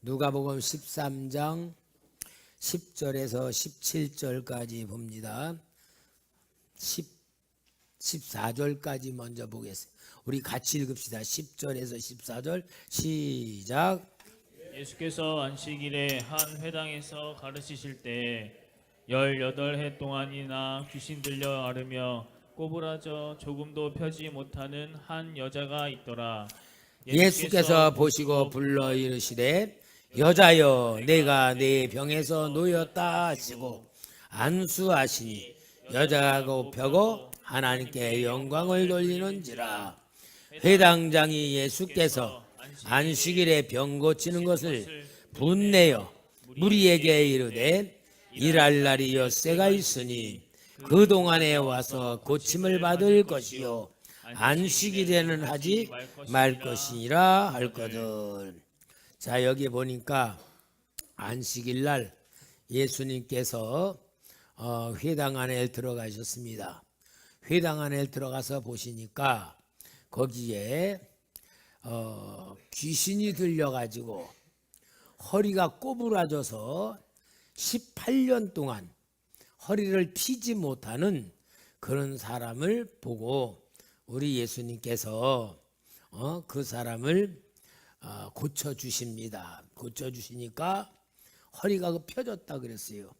누가복음 13장 10절에서 17절까지 봅니다. 14절까지 먼저 보겠습니다. 우리 같이 읽읍시다. 10절에서 14절 시작. 예수께서 안식일에 한 회당에서 가르치실 때 18해 동안이나 귀신 들려 앓으며 꼬부라져 조금도 펴지 못하는 한 여자가 있더라. 예수께서 보시고 불러 이르시되 여자여 내가 네 병에서 놓였다 하시고 안수하시니 여자가 펴고 하나님께 영광을 돌리는지라. 회당장이 예수께서 안식일에 병 고치는 것을 분내어 무리에게 이르되 일할 날이 엿새가 있으니 그 동안에 와서 고침을 받을 것이요 안식일에는 하지 말 것이니라 할거든. 자, 여기 보니까 안식일 날 예수님께서 회당 안에 들어가셨습니다. 회당 안에 들어가서 보시니까 거기에 귀신이 들려가지고 허리가 꼬부라져서 18년 동안 허리를 펴지 못하는 그런 사람을 보고 우리 예수님께서 그 사람을 고쳐주십니다. 고쳐주시니까 허리가 펴졌다 그랬어요.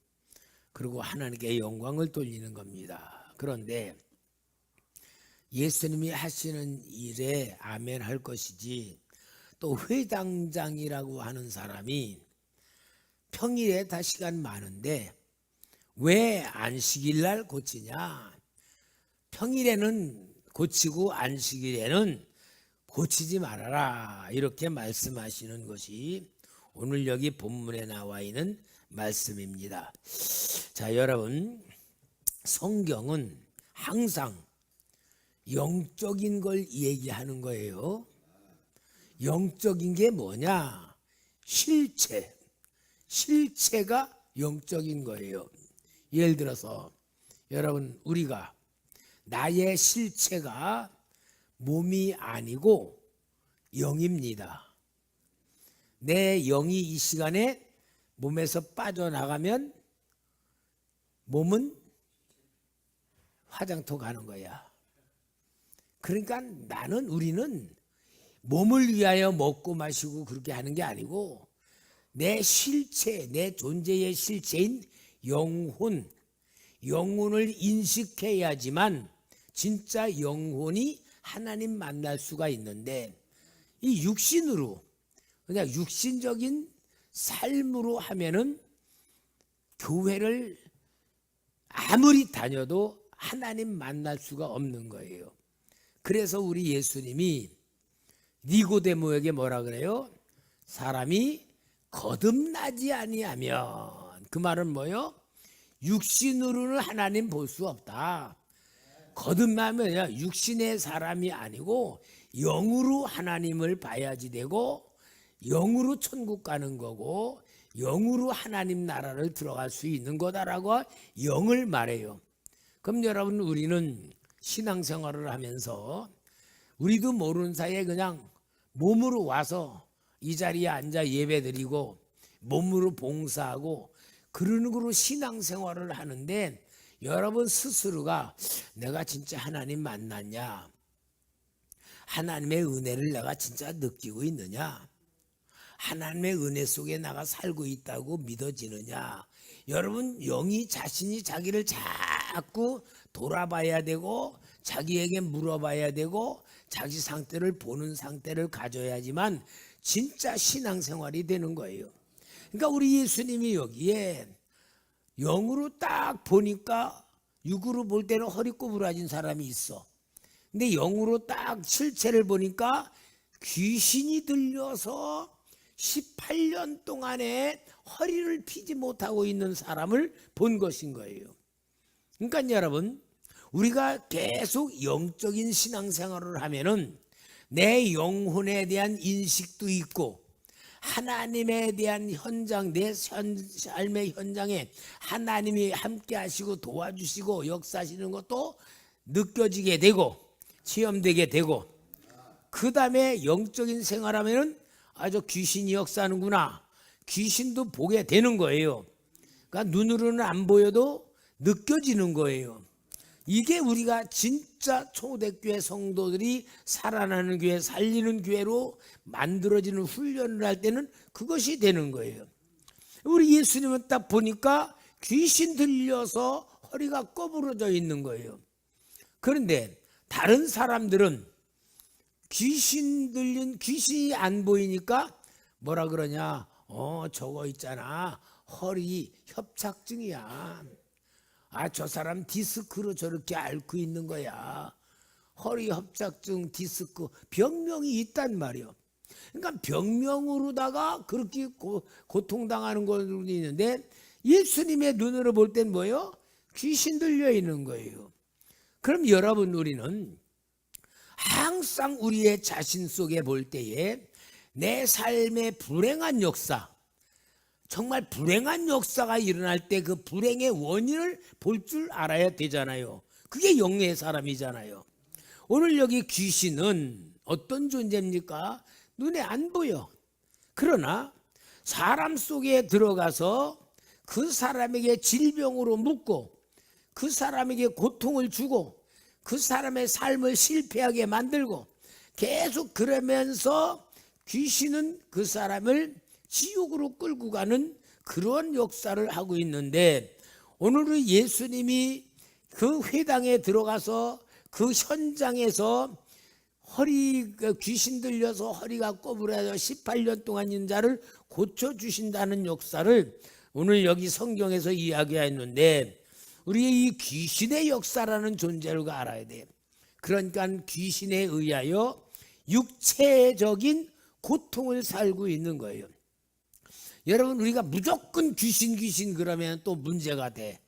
그리고 하나님께 영광을 돌리는 겁니다. 그런데 예수님이 하시는 일에 아멘 할 것이지, 또 회당장이라고 하는 사람이 평일에 다 시간 많은데 왜 안식일 날 고치냐? 평일에는 고치고 안식일에는 고치지 말아라, 이렇게 말씀하시는 것이 오늘 여기 본문에 나와 있는 말씀입니다. 자, 여러분, 성경은 항상 영적인 걸 얘기하는 거예요. 영적인 게 뭐냐? 실체가 영적인 거예요. 예를 들어서 여러분, 우리가 나의 실체가 몸이 아니고 영입니다. 내 영이 이 시간에 몸에서 빠져나가면 몸은 화장터 가는 거야. 그러니까 우리는 몸을 위하여 먹고 마시고 그렇게 하는 게 아니고 내 실체, 내 존재의 실체인 영혼을 인식해야지만 진짜 영혼이 하나님 만날 수가 있는데, 이 육신으로 그냥 육신적인 삶으로 하면은 교회를 아무리 다녀도 하나님 만날 수가 없는 거예요. 그래서 우리 예수님이 니고데모에게 뭐라 그래요? 사람이 거듭나지 아니하면, 그 말은 뭐요? 육신으로는 하나님 볼 수 없다. 거듭나면 육신의 사람이 아니고 영으로 하나님을 봐야지 되고, 영으로 천국 가는 거고 영으로 하나님 나라를 들어갈 수 있는 거다라고 영을 말해요. 그럼 여러분, 우리는 신앙생활을 하면서 우리도 모르는 사이에 그냥 몸으로 와서 이 자리에 앉아 예배드리고 몸으로 봉사하고 그러는 거로 신앙생활을 하는데, 여러분 스스로가 내가 진짜 하나님 만났냐? 하나님의 은혜를 내가 진짜 느끼고 있느냐? 하나님의 은혜 속에 내가 살고 있다고 믿어지느냐? 여러분, 영이 자신이 자기를 자꾸 돌아봐야 되고 자기에게 물어봐야 되고 자기 상태를 보는 상태를 가져야지만 진짜 신앙생활이 되는 거예요. 그러니까 우리 예수님이 여기에 영으로 딱 보니까 육으로 볼 때는 허리 꼬부라진 사람이 있어. 근데 영으로 딱 실체를 보니까 귀신이 들려서 18년 동안에 허리를 펴지 못하고 있는 사람을 본 것인 거예요. 그러니까 여러분, 우리가 계속 영적인 신앙생활을 하면은 내 영혼에 대한 인식도 있고 하나님에 대한 현장, 내 삶의 현장에 하나님이 함께 하시고 도와주시고 역사하시는 것도 느껴지게 되고 체험되게 되고, 그 다음에 영적인 생활하면은 저 귀신이 역사하는구나, 귀신도 보게 되는 거예요. 그러니까 눈으로는 안 보여도 느껴지는 거예요. 이게 우리가 진짜 초대교회 성도들이 살아나는 교회, 살리는 교회로 만들어지는 훈련을 할 때는 그것이 되는 거예요. 우리 예수님은 딱 보니까 귀신 들려서 허리가 꼬부러져 있는 거예요. 그런데 다른 사람들은 귀신 들린 귀신이 안 보이니까 뭐라 그러냐? 저거 있잖아. 허리 협착증이야. 저 사람 디스크로 저렇게 앓고 있는 거야. 허리 협착증, 디스크 병명이 있단 말이요. 그러니까 병명으로다가 그렇게 고통당하는 것도 있는데 예수님의 눈으로 볼 땐 뭐예요? 귀신 들려 있는 거예요. 그럼 여러분, 우리는 항상 우리의 자신 속에 볼 때에 내 삶의 불행한 역사, 정말 불행한 역사가 일어날 때 그 불행의 원인을 볼 줄 알아야 되잖아요. 그게 영의 사람이잖아요. 오늘 여기 귀신은 어떤 존재입니까? 눈에 안 보여. 그러나 사람 속에 들어가서 그 사람에게 질병으로 묶고 그 사람에게 고통을 주고 그 사람의 삶을 실패하게 만들고 계속 그러면서 귀신은 그 사람을 지옥으로 끌고 가는 그런 역사를 하고 있는데, 오늘은 예수님이 그 회당에 들어가서 그 현장에서 귀신 들려서 허리가 꼬부라져 18년 동안 있는 자를 고쳐주신다는 역사를 오늘 여기 성경에서 이야기했는데, 우리의 이 귀신의 역사라는 존재를 알아야 돼요. 그러니까 귀신에 의하여 육체적인 고통을 살고 있는 거예요. 여러분, 우리가 무조건 귀신 그러면 또 문제가 돼.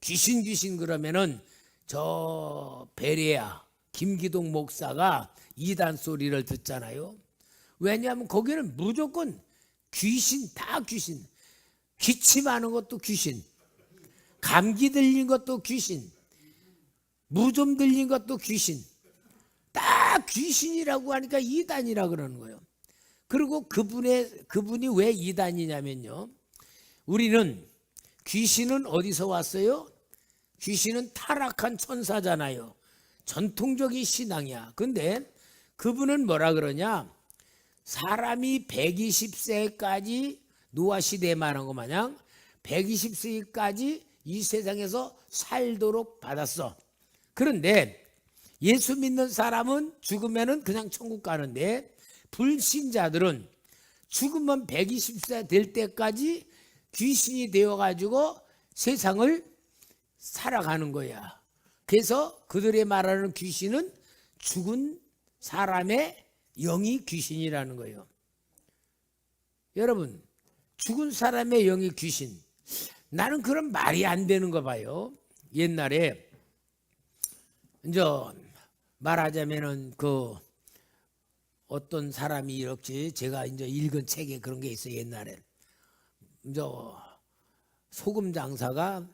귀신 그러면은 저 베레아 김기동 목사가 이단 소리를 듣잖아요. 왜냐하면 거기는 무조건 귀신, 다 귀신. 기침하는 것도 귀신, 감기 들린 것도 귀신, 무좀 들린 것도 귀신. 다 귀신이라고 하니까 이단이라 그러는 거예요. 그리고 그분이 왜 이단이냐면요, 우리는 귀신은 어디서 왔어요? 귀신은 타락한 천사잖아요. 전통적인 신앙이야. 근데 그분은 뭐라 그러냐? 사람이 120세까지 노아 시대에 말한 것 마냥 120세까지 이 세상에서 살도록 받았어. 그런데 예수 믿는 사람은 죽으면은 그냥 천국 가는데, 불신자들은 죽으면 120세 될 때까지 귀신이 되어가지고 세상을 살아가는 거야. 그래서 그들의 말하는 귀신은 죽은 사람의 영이 귀신이라는 거예요. 여러분, 죽은 사람의 영이 귀신, 나는 그런 말이 안 되는 거 봐요. 옛날에 이제 말하자면은 그 어떤 사람이 이렇게, 제가 이제 읽은 책에 그런 게 있어요. 옛날에 이제 소금 장사가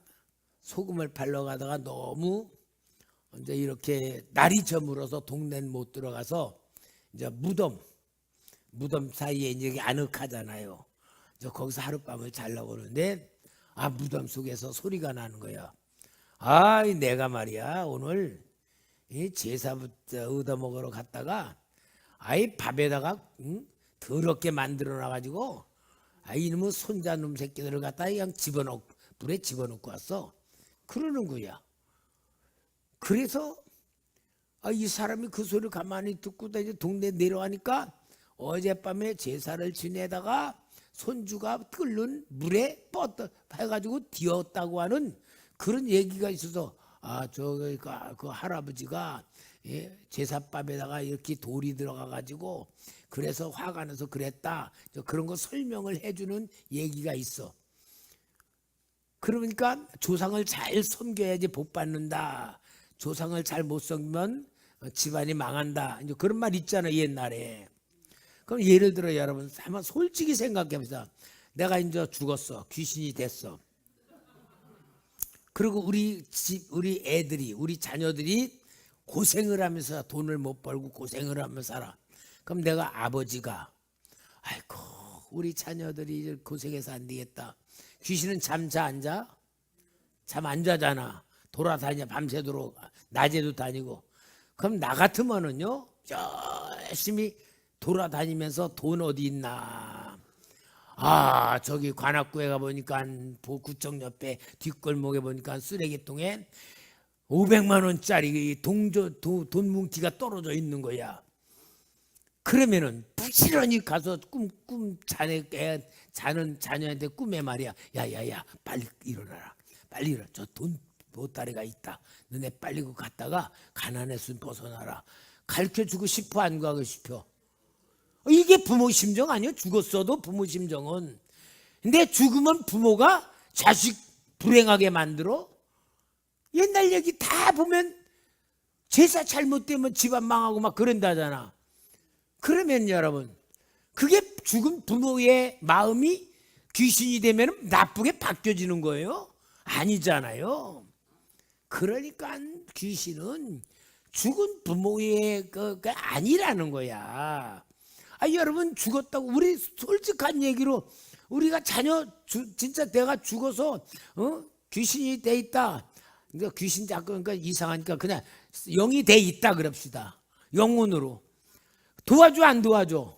소금을 팔러 가다가 너무 이제 이렇게 날이 저물어서 동네는 못 들어가서 이제 무덤 사이에 이제 아늑하잖아요. 이제 거기서 하룻밤을 자려고 그러는데 무덤 속에서 소리가 나는 거야. 내가 말이야 오늘 이 제사부터 얻어먹으러 갔다가 밥에다가 더럽게 만들어 놔가지고 이놈의 손자놈 새끼들을 갖다 그냥 불에 집어넣고 왔어. 그러는 거야. 그래서 이 사람이 그 소리를 가만히 듣고 이제 동네 내려가니까 어젯밤에 제사를 지내다가 손주가 끓는 물에 뻗어 해가지고 뒤었다고 하는 그런 얘기가 있어서 그 할아버지가 제사밥에다가 이렇게 돌이 들어가가지고 그래서 화가 나서 그랬다. 그런 거 설명을 해주는 얘기가 있어. 그러니까 조상을 잘 섬겨야지 복 받는다. 조상을 잘 못 섬기면 집안이 망한다. 이제 그런 말 있잖아요, 옛날에. 그럼 예를 들어 여러분 한번 솔직히 생각해 보세요. 내가 이제 죽었어. 귀신이 됐어. 그리고 우리 애들이, 우리 자녀들이 고생을 하면서 돈을 못 벌고 고생을 하면서 살아. 그럼 내가 아버지가 우리 자녀들이 이제 고생해서 안 되겠다. 귀신은 잠자 안 자? 잠 안 자잖아. 돌아다녀 밤새도록 낮에도 다니고. 그럼 나 같으면은요 열심히 돌아다니면서 돈 어디 있나. 아 저기 관악구에 가보니까 구청 옆에 뒷골목에 보니까 쓰레기통에 500만 원짜리 돈 뭉티가 떨어져 있는 거야. 그러면은 부지런히 가서 자는 자녀한테 꿈에 말이야. 야야야 빨리 일어나라. 빨리 일어나. 저 돈 보따리가 있다. 너네 빨리 그거 갖다가 가난의 순 벗어나라. 가르쳐주고 싶어 안 가고 싶어? 이게 부모 심정 아니야? 죽었어도 부모 심정은. 근데 죽으면 부모가 자식 불행하게 만들어? 옛날 얘기 다 보면 제사 잘못되면 집안 망하고 막 그런다잖아. 그러면 여러분 그게 죽은 부모의 마음이 귀신이 되면 나쁘게 바뀌어지는 거예요? 아니잖아요. 그러니까 귀신은 죽은 부모의 그 아니라는 거야. 아 여러분 죽었다고 우리 솔직한 얘기로 우리가 자녀 진짜 내가 죽어서 귀신이 돼 있다. 그러니까 귀신 자꾸 그러니까 이상하니까 그냥 영이 돼 있다 그럽시다. 영혼으로 도와줘 안 도와줘?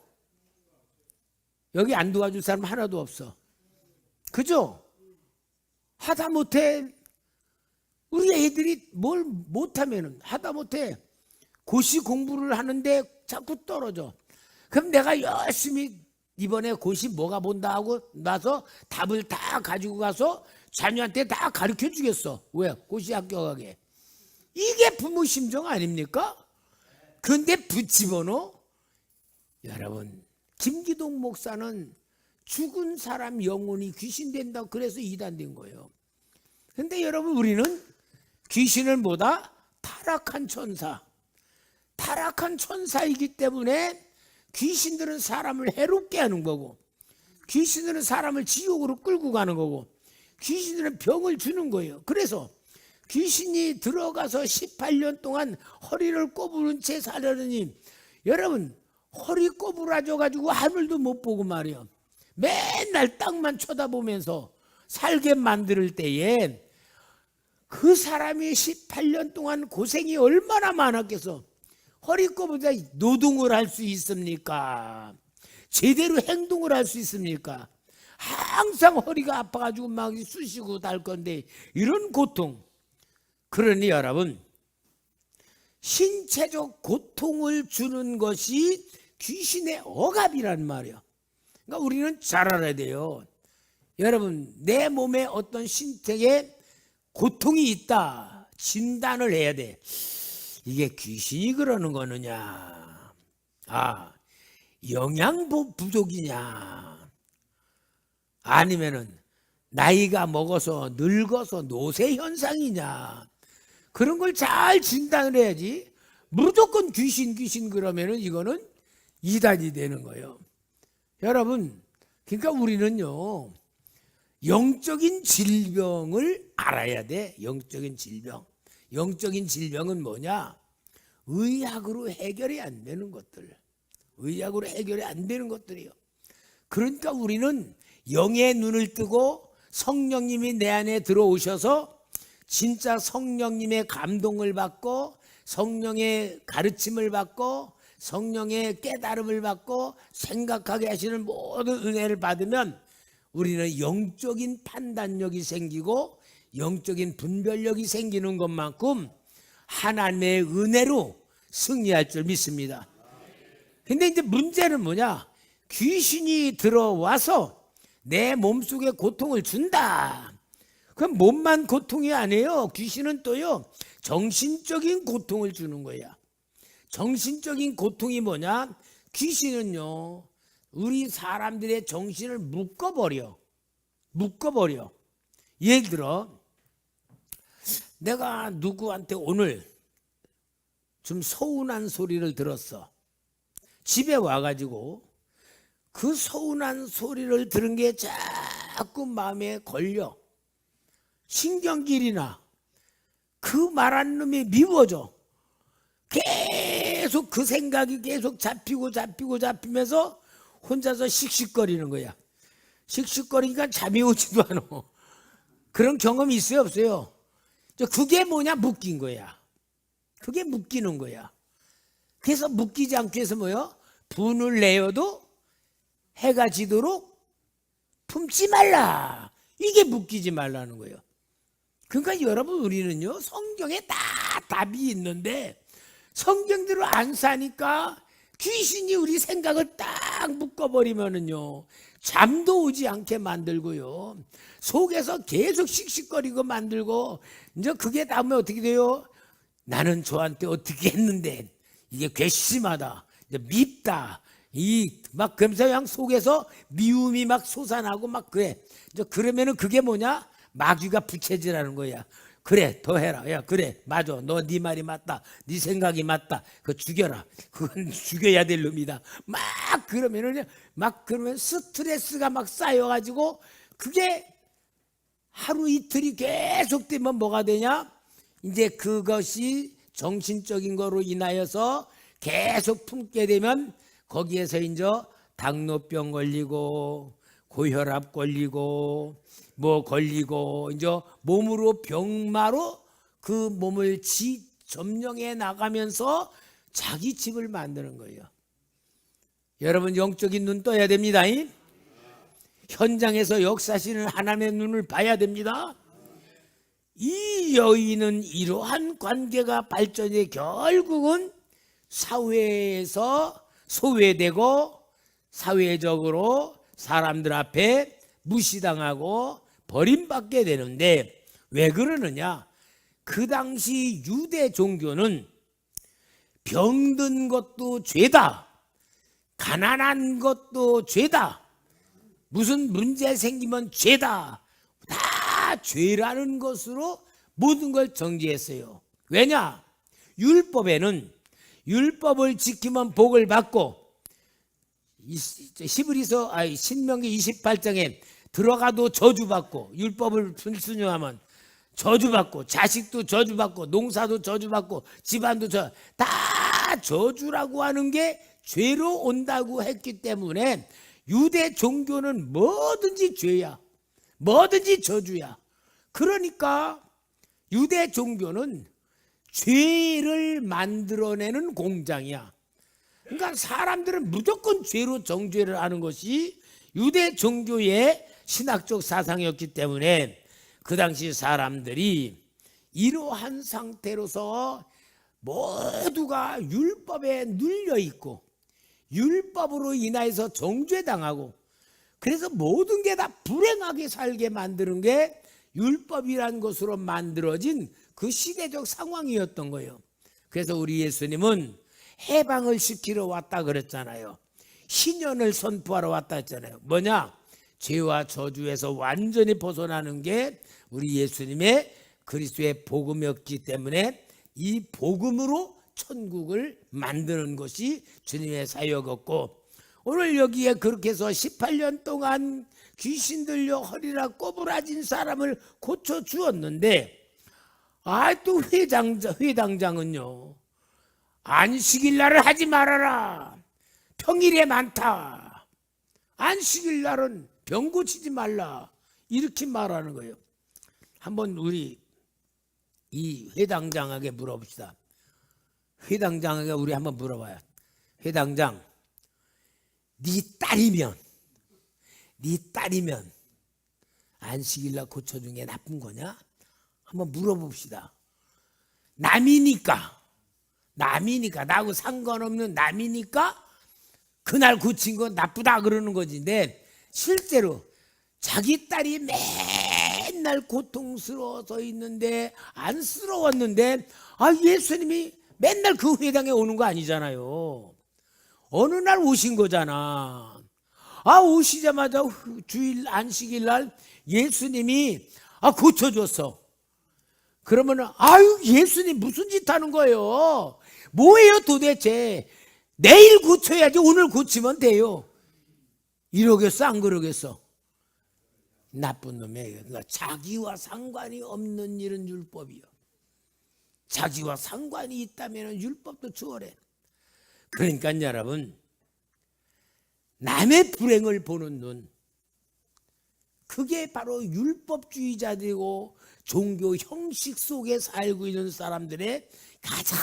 여기 안 도와줄 사람 하나도 없어. 그죠? 하다 못해. 우리 애들이 뭘 못하면은 하다 못해. 고시 공부를 하는데 자꾸 떨어져. 그럼 내가 열심히 이번에 고시 뭐가 본다 하고 나서 답을 다 가지고 가서 자녀한테 다 가르쳐 주겠어. 왜? 고시 합격하게. 이게 부모 심정 아닙니까? 근데 붙집어넣어? 여러분 김기동 목사는 죽은 사람 영혼이 귀신 된다고 그래서 이단된 거예요. 근데 여러분 우리는 귀신을 뭐다? 타락한 천사. 타락한 천사이기 때문에 귀신들은 사람을 해롭게 하는 거고 귀신들은 사람을 지옥으로 끌고 가는 거고 귀신들은 병을 주는 거예요. 그래서 귀신이 들어가서 18년 동안 허리를 꼬부른 채 살려니 여러분 허리 꼬부라져 가지고 하늘도 못 보고 말이야. 맨날 땅만 쳐다보면서 살게 만들 때에 그 사람이 18년 동안 고생이 얼마나 많았겠어. 허리 꼬부자 노동을 할 수 있습니까? 제대로 행동을 할 수 있습니까? 항상 허리가 아파가지고 막 쑤시고 달 건데 이런 고통. 그러니 여러분 신체적 고통을 주는 것이 귀신의 억압이란 말이야. 그러니까 우리는 잘 알아야 돼요. 여러분 내 몸에 어떤 신체에 고통이 있다 진단을 해야 돼. 이게 귀신이 그러는 거느냐, 영양 부족이냐, 아니면은 나이가 먹어서 늙어서 노쇠 현상이냐, 그런 걸 잘 진단을 해야지. 무조건 귀신 그러면은 이거는 이단이 되는 거예요. 여러분 그러니까 우리는요 영적인 질병을 알아야 돼. 영적인 질병은 뭐냐? 의학으로 해결이 안 되는 것들. 의학으로 해결이 안 되는 것들이요. 그러니까 우리는 영의 눈을 뜨고 성령님이 내 안에 들어오셔서 진짜 성령님의 감동을 받고 성령의 가르침을 받고 성령의 깨달음을 받고 생각하게 하시는 모든 은혜를 받으면 우리는 영적인 판단력이 생기고 영적인 분별력이 생기는 것만큼 하나님의 은혜로 승리할 줄 믿습니다. 근데 이제 문제는 뭐냐? 귀신이 들어와서 내 몸속에 고통을 준다. 그럼 몸만 고통이 아니에요. 귀신은 또요 정신적인 고통을 주는 거야. 정신적인 고통이 뭐냐? 귀신은요 우리 사람들의 정신을 묶어버려. 예를 들어 내가 누구한테 오늘 좀 서운한 소리를 들었어. 집에 와가지고 그 서운한 소리를 들은 게 자꾸 마음에 걸려. 신경질이나 그 말한 놈이 미워져. 계속 그 생각이 계속 잡히면서 혼자서 씩씩거리는 거야. 씩씩거리니까 잠이 오지도 않아. 그런 경험이 있어요, 없어요? 그게 뭐냐? 묶인 거야. 그게 묶이는 거야. 그래서 묶이지 않기 위해서 뭐요? 분을 내어도 해가 지도록 품지 말라. 이게 묶이지 말라는 거예요. 그러니까 여러분, 우리는요, 성경에 다 답이 있는데 성경대로 안 사니까 귀신이 우리 생각을 딱 묶어버리면은요, 잠도 오지 않게 만들고요, 속에서 계속 씩씩거리고 만들고, 이제 그게 다음에 어떻게 돼요? 나는 저한테 어떻게 했는데 이게 괘씸하다, 이제 밉다, 이 막 그러면서 그냥 속에서 미움이 막 솟아나고 막 그래. 이제 그러면은 그게 뭐냐? 마귀가 부채질하는 거야. 그래, 더 해라. 야, 그래, 맞아. 너 네 말이 맞다. 네 생각이 맞다. 그거 죽여라. 그건 죽여야 될 놈이다. 막 그러면은 막 그러면 스트레스가 막 쌓여가지고 그게 하루 이틀이 계속되면 뭐가 되냐? 이제 그것이 정신적인 거로 인하여서 계속 품게 되면 거기에서 이제 당뇨병 걸리고 고혈압 걸리고 뭐 걸리고 이제 몸으로 병마로 그 몸을 점령해 나가면서 자기 집을 만드는 거예요. 여러분, 영적인 눈 떠야 됩니다. 현장에서 역사하시는 하나님의 눈을 봐야 됩니다. 이 여인은 이러한 관계가 발전해 결국은 사회에서 소외되고 사회적으로 사람들 앞에 무시당하고 버림받게 되는데, 왜 그러느냐? 그 당시 유대 종교는 병든 것도 죄다, 가난한 것도 죄다, 무슨 문제 생기면 죄다, 다 죄라는 것으로 모든 걸 정지했어요. 왜냐? 율법에는 율법을 지키면 복을 받고, 신명기 28장에 들어가도 저주받고, 율법을 불순종하면 저주받고, 자식도 저주받고, 농사도 저주받고, 집안도 다 저주라고 하는 게 죄로 온다고 했기 때문에 유대 종교는 뭐든지 죄야, 뭐든지 저주야. 그러니까 유대 종교는 죄를 만들어내는 공장이야. 그러니까 사람들은 무조건 죄로 정죄를 하는 것이 유대 종교의 신학적 사상이었기 때문에 그 당시 사람들이 이러한 상태로서 모두가 율법에 눌려 있고 율법으로 인하여서 정죄당하고, 그래서 모든 게 다 불행하게 살게 만드는 게 율법이라는 것으로 만들어진 그 시대적 상황이었던 거예요. 그래서 우리 예수님은 해방을 시키러 왔다 그랬잖아요. 신년을 선포하러 왔다 했잖아요. 뭐냐? 죄와 저주에서 완전히 벗어나는 게 우리 예수님의 그리스도의 복음이었기 때문에 이 복음으로 천국을 만드는 것이 주님의 사역이었고, 오늘 여기에 그렇게 해서 18년 동안 귀신 들려 허리라 꼬부라진 사람을 고쳐주었는데, 또 회당장은요, 안식일 날을 하지 말아라, 평일에 많다, 안식일 날은 병 고치지 말라, 이렇게 말하는 거예요. 한번 우리 이 회당장에게 물어봅시다. 회당장에게 우리 한번 물어봐요. 회당장, 네 딸이면 안식일 날 고쳐준 게 나쁜 거냐? 한번 물어봅시다. 남이니까 나하고 상관없는 남이니까 그날 고친 건 나쁘다 그러는 거지. 근데 실제로 자기 딸이 맨날 고통스러워서 있는데, 안쓰러웠는데, 예수님이 맨날 그 회당에 오는 거 아니잖아요. 어느 날 오신 거잖아. 오시자마자 주일 안식일 날 예수님이 고쳐줬어. 그러면 예수님 무슨 짓 하는 거예요? 뭐예요 도대체? 내일 고쳐야지 오늘 고치면 돼요. 이러겠어 안 그러겠어? 나쁜 놈이에요. 그러니까 자기와 상관이 없는 일은 율법이요. 자기와 상관이 있다면 율법도 추월해. 그러니까 여러분, 남의 불행을 보는 눈, 그게 바로 율법주의자들이고 종교 형식 속에 살고 있는 사람들의 가장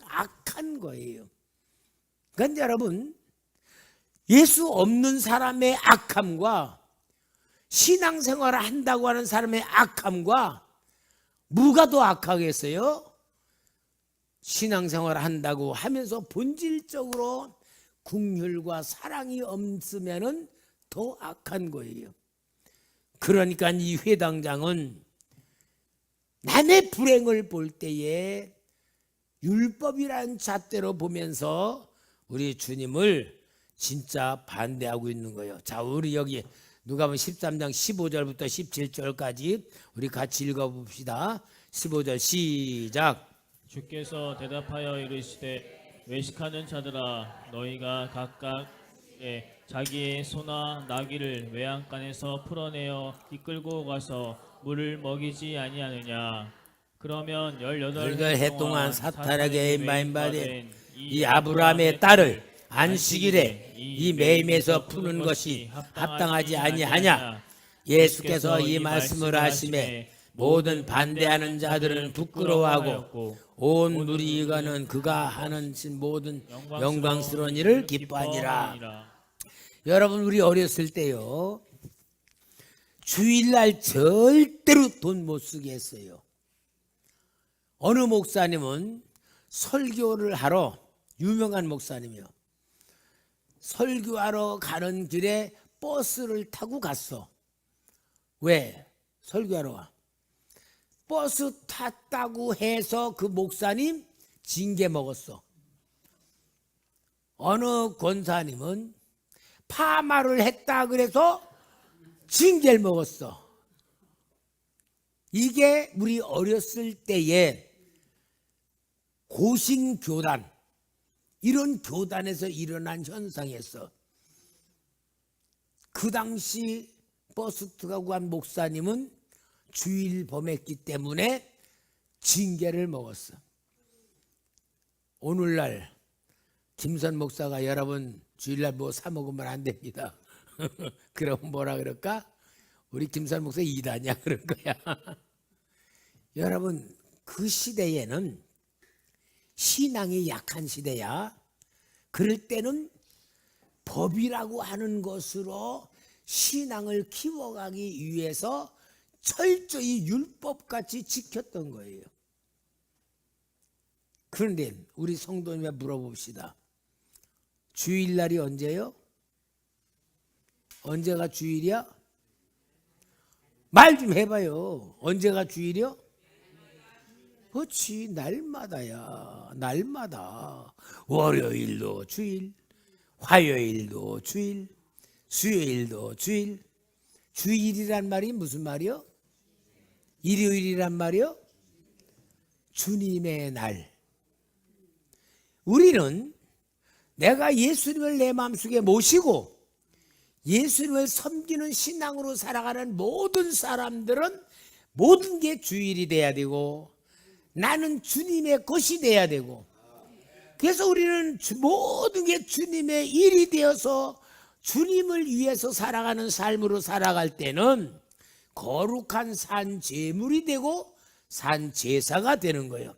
악한 거예요. 그런데 여러분, 예수 없는 사람의 악함과 신앙생활을 한다고 하는 사람의 악함과 뭐가 더 악하겠어요? 신앙생활을 한다고 하면서 본질적으로 긍휼과 사랑이 없으면 더 악한 거예요. 그러니까 이 회당장은 남의 불행을 볼 때에 율법이라는 잣대로 보면서 우리 주님을 진짜 반대하고 있는 거예요. 자, 우리 여기 누가복음 13장 15절부터 17절까지 우리 같이 읽어봅시다. 15절 시작. 주께서 대답하여 이르시되 외식하는 자들아 너희가 각각 자기의 소나 나귀를 외양간에서 풀어내어 이끌고 가서 물을 먹이지 아니하느냐. 그러면 18해 동안 사탄에게 마임받은 이 아브라함의 딸을 안식일에 이 매임에서 푸는 것이 합당하지 아니하냐. 예수께서 이 말씀을 하심에 모든 반대하는 자들은 부끄러워하고 온 무리 이가는 그가 하는 모든 영광스러운 일을 기뻐하니라. 여러분, 우리 어렸을 때요, 주일날 절대로 돈 못 쓰게 했어요. 어느 목사님은 설교를 하러, 유명한 목사님이요, 설교하러 가는 길에 버스를 타고 갔어. 왜? 설교하러 와. 버스 탔다고 해서 그 목사님 징계 먹었어. 어느 권사님은 파마를 했다 그래서 징계를 먹었어. 이게 우리 어렸을 때의 고신교단, 이런 교단에서 일어난 현상이었어. 그 당시 버스 타고 간 목사님은 주일 범했기 때문에 징계를 먹었어. 오늘날 김선 목사가 여러분 주일날 뭐 사 먹으면 안 됩니다. 그럼 뭐라 그럴까? 우리 김선 목사 이단이야 그럴 거야. 여러분, 그 시대에는 신앙이 약한 시대야. 그럴 때는 법이라고 하는 것으로 신앙을 키워가기 위해서 철저히 율법같이 지켰던 거예요. 그런데 우리 성도님에 물어봅시다. 주일날이 언제요? 언제가 주일이야? 말 좀 해봐요. 언제가 주일이요? 그렇지, 날마다야. 날마다. 월요일도 주일, 화요일도 주일, 수요일도 주일. 주일이란 말이 무슨 말이요? 일요일이란 말이요? 주님의 날. 우리는 내가 예수님을 내 마음속에 모시고 예수님을 섬기는 신앙으로 살아가는 모든 사람들은 모든 게 주일이 돼야 되고 나는 주님의 것이 돼야 되고, 그래서 우리는 모든 게 주님의 일이 되어서 주님을 위해서 살아가는 삶으로 살아갈 때는 거룩한 산 제물이 되고 산 제사가 되는 거예요.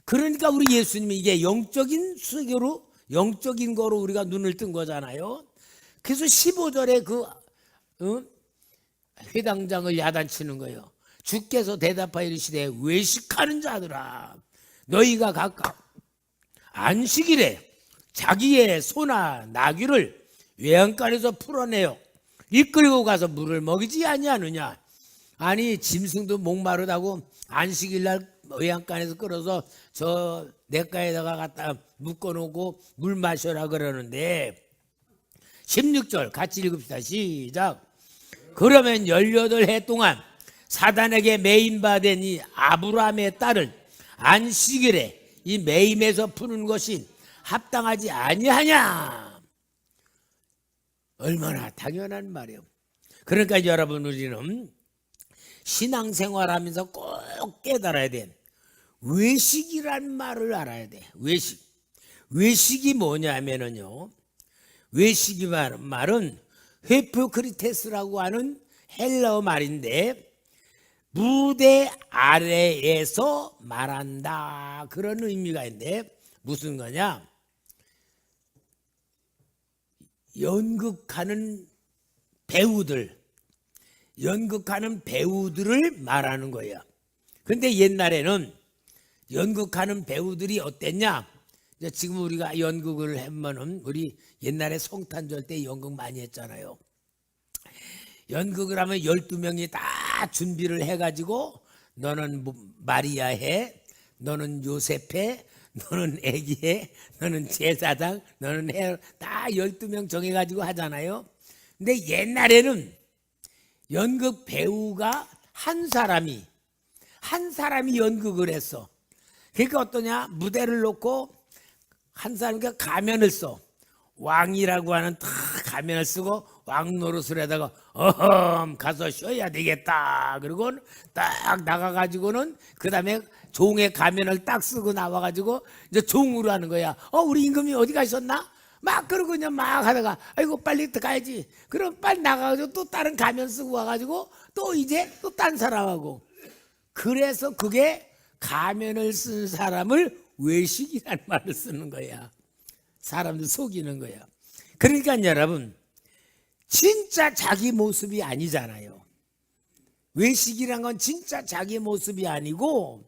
그러니까 우리 예수님이 이게 영적인 수교로, 영적인 거로 우리가 눈을 뜬 거잖아요. 그래서 15절에 그 회당장을 야단치는 거예요. 주께서 대답하여 이르시되 외식하는 자들아 너희가 각각 안식일에 자기의 소나 나귀를 외양간에서 풀어내어 이끌고 가서 물을 먹이지 아니하느냐. 아니, 짐승도 목마르다고 안식일날 외양간에서 끌어서 저 냇가에다가 갖다 묶어놓고 물 마셔라 그러는데, 16절 같이 읽읍시다. 시작. 그러면 18해 동안 사단에게 매임받은 이 아브라함의 딸을 안식일에 이 매임에서 푸는 것이 합당하지 아니하냐. 얼마나 당연한 말이에요. 그러니까 여러분, 우리는 신앙생활하면서 꼭 깨달아야 돼. 외식이란 말을 알아야 돼. 외식. 외식이 뭐냐면요, 외식이 말은 헤포크리테스라고 하는 헬라어 말인데 무대 아래에서 말한다 그런 의미가 있는데 무슨 거냐? 연극하는 배우들을 말하는 거예요. 근데 옛날에는 연극하는 배우들이 어땠냐? 지금 우리가 연극을 하면은 우리 옛날에 성탄절 때 연극 많이 했잖아요. 연극을 하면 12명이 다 준비를 해가지고 너는 마리아 해, 너는 요셉 해, 너는 애기 해, 너는 제사장, 너는 해, 다 12명 정해가지고 하잖아요. 근데 옛날에는 연극 배우가 한 사람이 연극을 했어. 그러니까 어떠냐? 무대를 놓고 한 사람이 가면을 써. 왕이라고 하는 딱 가면을 쓰고 왕 노릇을 하다가 어흠 가서 쉬어야 되겠다. 그리고 딱 나가가지고는 그 다음에 종의 가면을 딱 쓰고 나와가지고 이제 종으로 하는 거야. 우리 임금이 어디 가셨나? 막 그러고 그냥 막 하다가 아이고 빨리 가야지. 그럼 빨리 나가가지고 또 다른 가면 쓰고 와가지고 또 이제 또 딴 사람하고. 그래서 그게 가면을 쓴 사람을 외식이라는 말을 쓰는 거야. 사람들 속이는 거야. 그러니까 여러분 진짜 자기 모습이 아니잖아요. 외식이란 건 진짜 자기 모습이 아니고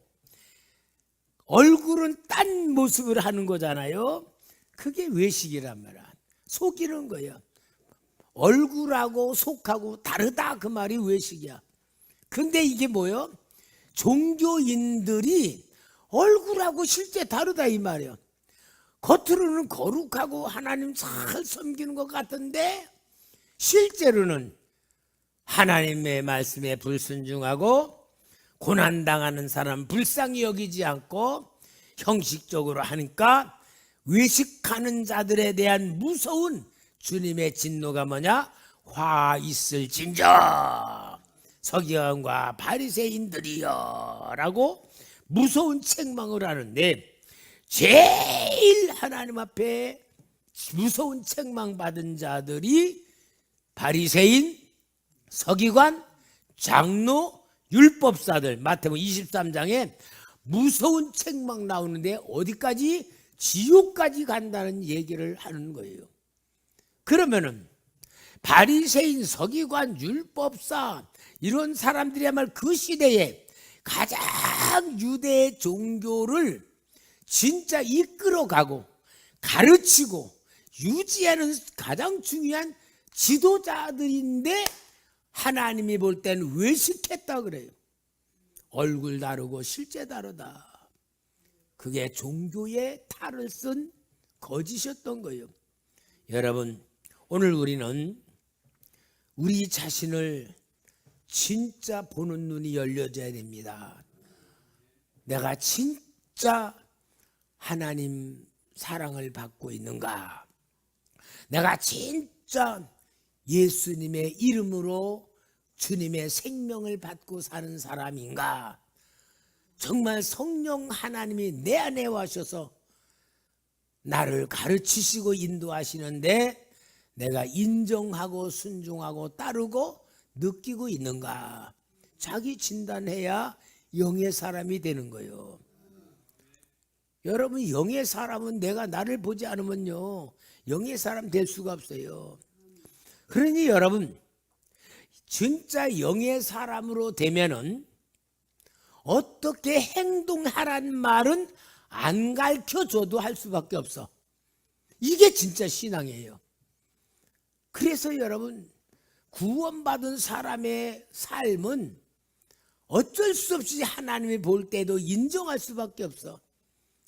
얼굴은 딴 모습을 하는 거잖아요. 그게 외식이란 말이야. 속이는 거야. 얼굴하고 속하고 다르다 그 말이 외식이야. 근데 이게 뭐예요? 종교인들이 얼굴하고 실제 다르다 이 말이야. 겉으로는 거룩하고 하나님 잘 섬기는 것 같은데 실제로는 하나님의 말씀에 불순종하고 고난당하는 사람 불쌍히 여기지 않고 형식적으로 하니까 외식하는 자들에 대한 무서운 주님의 진노가 뭐냐? 화 있을진저 서기관과 바리새인들이여 라고 무서운 책망을 하는데 제일 하나님 앞에 무서운 책망 받은 자들이 바리새인, 서기관, 장로, 율법사들. 마태복음 23장에 무서운 책망 나오는데 어디까지? 지옥까지 간다는 얘기를 하는 거예요. 그러면은 바리새인, 서기관, 율법사 이런 사람들이야말로 그 시대에 가장 유대 종교를 진짜 이끌어가고 가르치고 유지하는 가장 중요한 지도자들인데 하나님이 볼 때는 외식했다 그래요. 얼굴 다르고 실제 다르다. 그게 종교의 탈을 쓴 거짓이었던 거예요. 여러분 오늘 우리는 우리 자신을 진짜 보는 눈이 열려져야 됩니다. 내가 진짜 하나님 사랑을 받고 있는가? 내가 진짜 예수님의 이름으로 주님의 생명을 받고 사는 사람인가? 정말 성령 하나님이 내 안에 와셔서 나를 가르치시고 인도하시는데 내가 인정하고 순종하고 따르고 느끼고 있는가? 자기 진단해야 영의 사람이 되는 거예요. 여러분 영의 사람은 내가 나를 보지 않으면요 영의 사람 될 수가 없어요. 그러니 여러분 진짜 영의 사람으로 되면은 어떻게 행동하란 말은 안 가르쳐줘도 할 수밖에 없어. 이게 진짜 신앙이에요. 그래서 여러분 구원받은 사람의 삶은 어쩔 수 없이 하나님이 볼 때도 인정할 수밖에 없어.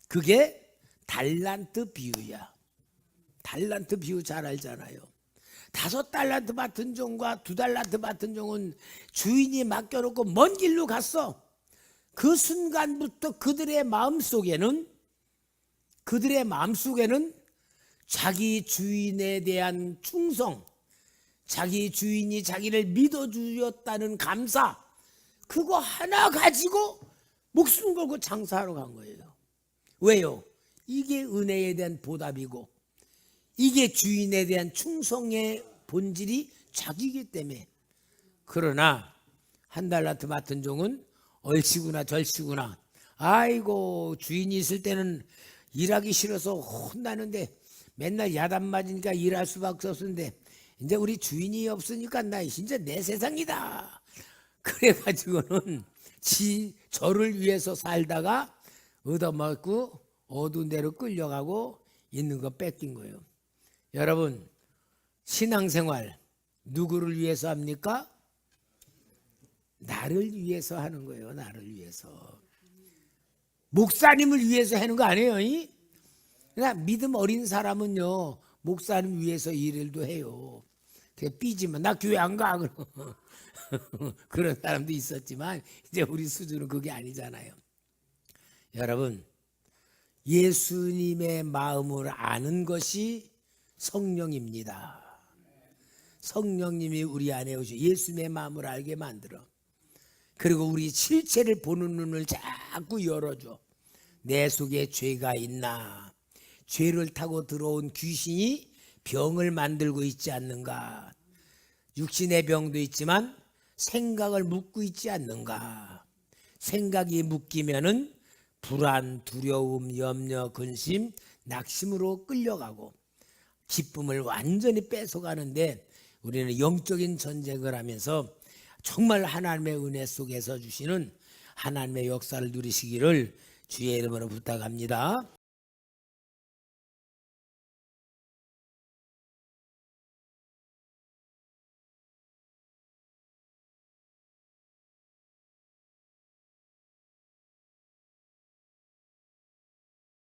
그게 달란트 비유야. 달란트 비유 잘 알잖아요. 5달란트 받은 종과 2달란트 받은 종은 주인이 맡겨놓고 먼 길로 갔어. 그 순간부터 그들의 마음속에는 자기 주인에 대한 충성, 자기 주인이 자기를 믿어주었다는 감사, 그거 하나 가지고 목숨 걸고 장사하러 간 거예요. 왜요? 이게 은혜에 대한 보답이고 이게 주인에 대한 충성의 본질이 자기이기 때문에. 그러나 한 달란트 맡은 종은 얼씨구나 절씨구나. 아이고 주인이 있을 때는 일하기 싫어서 혼나는데 맨날 야단 맞으니까 일할 수밖에 없었는데 이제 우리 주인이 없으니까 나 진짜 내 세상이다. 그래가지고는 저를 위해서 살다가 얻어먹고 어두운 데로 끌려가고 있는 거 뺏긴 거예요. 여러분 신앙생활 누구를 위해서 합니까? 나를 위해서 하는 거예요. 나를 위해서. 목사님을 위해서 하는 거 아니에요. 그러니까 믿음 어린 사람은요 목사님 위해서 일도 해요. 삐지면 나 교회 안 가. 그런 사람도 있었지만 이제 우리 수준은 그게 아니잖아요. 여러분 예수님의 마음을 아는 것이 성령입니다. 성령님이 우리 안에 오셔 예수님의 마음을 알게 만들어. 그리고 우리 실체를 보는 눈을 자꾸 열어줘. 내 속에 죄가 있나? 죄를 타고 들어온 귀신이 병을 만들고 있지 않는가? 육신의 병도 있지만 생각을 묶고 있지 않는가? 생각이 묶이면은 불안, 두려움, 염려, 근심, 낙심으로 끌려가고 기쁨을 완전히 뺏어가는데 우리는 영적인 전쟁을 하면서 정말 하나님의 은혜 속에서 주시는 하나님의 역사를 누리시기를 주의 이름으로 부탁합니다.